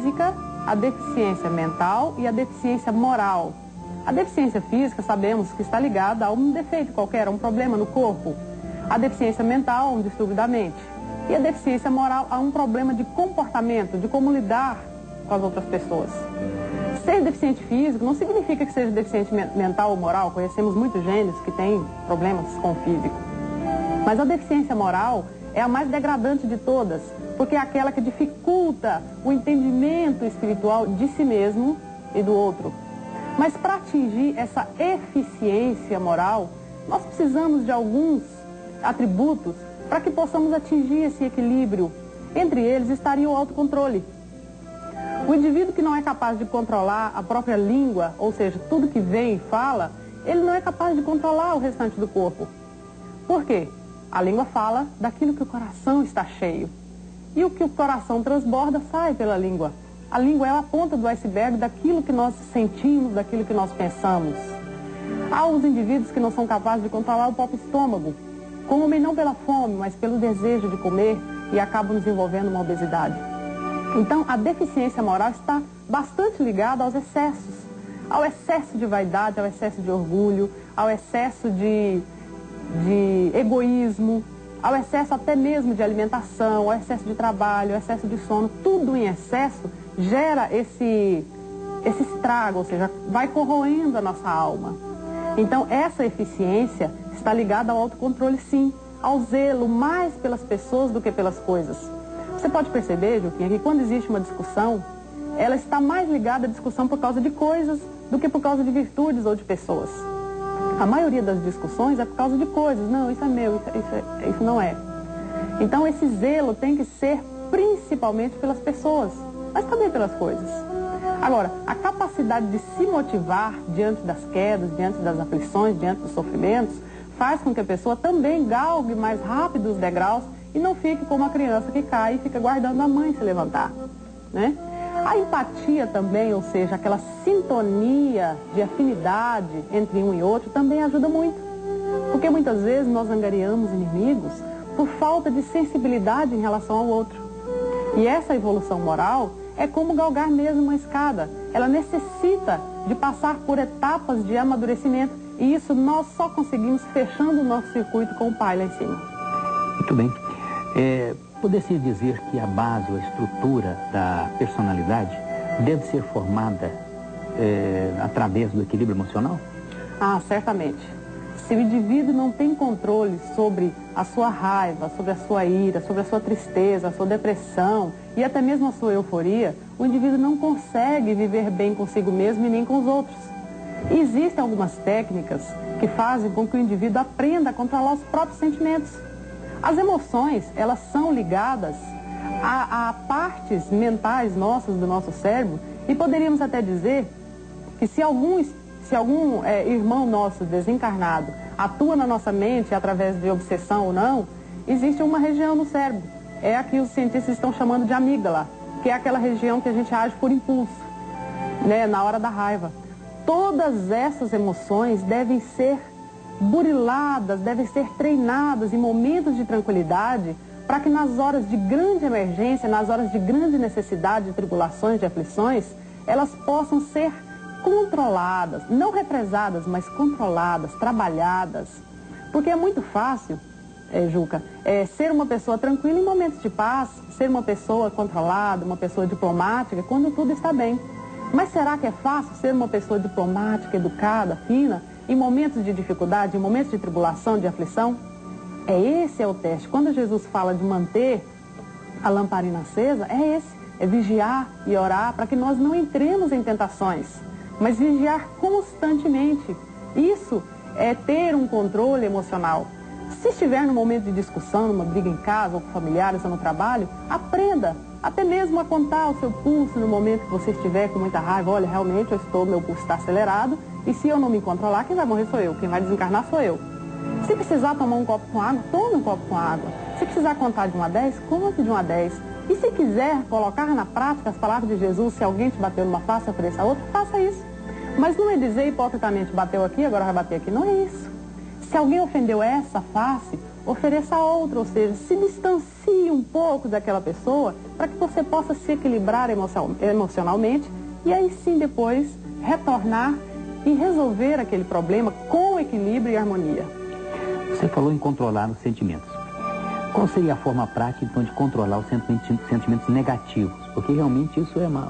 física, a deficiência mental e a deficiência moral. A deficiência física, sabemos que está ligada a um defeito qualquer, a um problema no corpo. A deficiência mental, a um distúrbio da mente. E a deficiência moral, a um problema de comportamento, de como lidar com as outras pessoas. Ser deficiente físico não significa que seja deficiente mental ou moral. Conhecemos muitos gênios que têm problemas com o físico. Mas a deficiência moral é a mais degradante de todas, porque é aquela que dificulta o entendimento espiritual de si mesmo e do outro. Mas para atingir essa eficiência moral, nós precisamos de alguns atributos para que possamos atingir esse equilíbrio. Entre eles estaria o autocontrole. O indivíduo que não é capaz de controlar a própria língua, ou seja, tudo que vem e fala, ele não é capaz de controlar o restante do corpo. Por quê? A língua fala daquilo que o coração está cheio. E o que o coração transborda sai pela língua. A língua é a ponta do iceberg daquilo que nós sentimos, daquilo que nós pensamos. Há os indivíduos que não são capazes de controlar o próprio estômago. Comem não pela fome, mas pelo desejo de comer e acabam desenvolvendo uma obesidade. Então, a deficiência moral está bastante ligada aos excessos. Ao excesso de vaidade, ao excesso de orgulho, ao excesso de egoísmo, ao excesso até mesmo de alimentação, ao excesso de trabalho, ao excesso de sono. Tudo em excesso gera esse estrago, ou seja, vai corroendo a nossa alma. Então, essa eficiência está ligada ao autocontrole, sim, ao zelo mais pelas pessoas do que pelas coisas. Você pode perceber, Juquinha, que quando existe uma discussão, ela está mais ligada à discussão por causa de coisas do que por causa de virtudes ou de pessoas. A maioria das discussões é por causa de coisas. Não, isso é meu, isso não é. Então, esse zelo tem que ser principalmente pelas pessoas, mas também pelas coisas. Agora, a capacidade de se motivar diante das quedas, diante das aflições, diante dos sofrimentos, faz com que a pessoa também galgue mais rápido os degraus e não fique como uma criança que cai e fica guardando a mãe se levantar, né? A empatia também, ou seja, aquela sintonia de afinidade entre um e outro, também ajuda muito. Porque muitas vezes nós angariamos inimigos por falta de sensibilidade em relação ao outro. E essa evolução moral é como galgar mesmo uma escada. Ela necessita de passar por etapas de amadurecimento. E isso nós só conseguimos fechando o nosso circuito com o Pai lá em cima. Muito bem. Poder-se dizer que a base, a estrutura da personalidade deve ser formada através do equilíbrio emocional? Ah, certamente. Se o indivíduo não tem controle sobre a sua raiva, sobre a sua ira, sobre a sua tristeza, a sua depressão e até mesmo a sua euforia, o indivíduo não consegue viver bem consigo mesmo e nem com os outros. E existem algumas técnicas que fazem com que o indivíduo aprenda a controlar os próprios sentimentos. As emoções, elas são ligadas a partes mentais nossas do nosso cérebro e poderíamos até dizer que se algum irmão nosso desencarnado atua na nossa mente através de obsessão ou não, existe uma região no cérebro. É a que os cientistas estão chamando de amígdala, que é aquela região que a gente age por impulso, né, na hora da raiva. Todas essas emoções devem ser buriladas, devem ser treinadas em momentos de tranquilidade para que nas horas de grande emergência, nas horas de grande necessidade, de tribulações, de aflições, elas possam ser controladas, não represadas, mas controladas, trabalhadas. Porque é muito fácil, Juca, ser uma pessoa tranquila em momentos de paz, ser uma pessoa controlada, uma pessoa diplomática, quando tudo está bem. Mas será que é fácil ser uma pessoa diplomática, educada, fina, em momentos de dificuldade, em momentos de tribulação, de aflição? Esse é o teste. Quando Jesus fala de manter a lamparina acesa, é esse. É vigiar e orar para que nós não entremos em tentações, mas vigiar constantemente. Isso é ter um controle emocional. Se estiver num momento de discussão, numa briga em casa, ou com familiares, ou no trabalho, aprenda até mesmo a contar o seu pulso no momento que você estiver com muita raiva. Olha, realmente meu pulso está acelerado, e se eu não me controlar, quem vai morrer sou eu, quem vai desencarnar sou eu. Se precisar tomar um copo com água, tome um copo com água. Se precisar contar de 1 a 10, conte de 1 a 10. E se quiser colocar na prática as palavras de Jesus, se alguém te bateu numa face, ofereça a outra, faça isso. Mas não é dizer hipocritamente, bateu aqui, agora vai bater aqui. Não é isso. Se alguém ofendeu essa face, ofereça outra, ou seja, se distancie um pouco daquela pessoa para que você possa se equilibrar emocionalmente e aí sim depois retornar e resolver aquele problema com equilíbrio e harmonia. Você falou em controlar os sentimentos. Qual seria a forma prática, então, de controlar os sentimentos negativos? Porque realmente isso é uma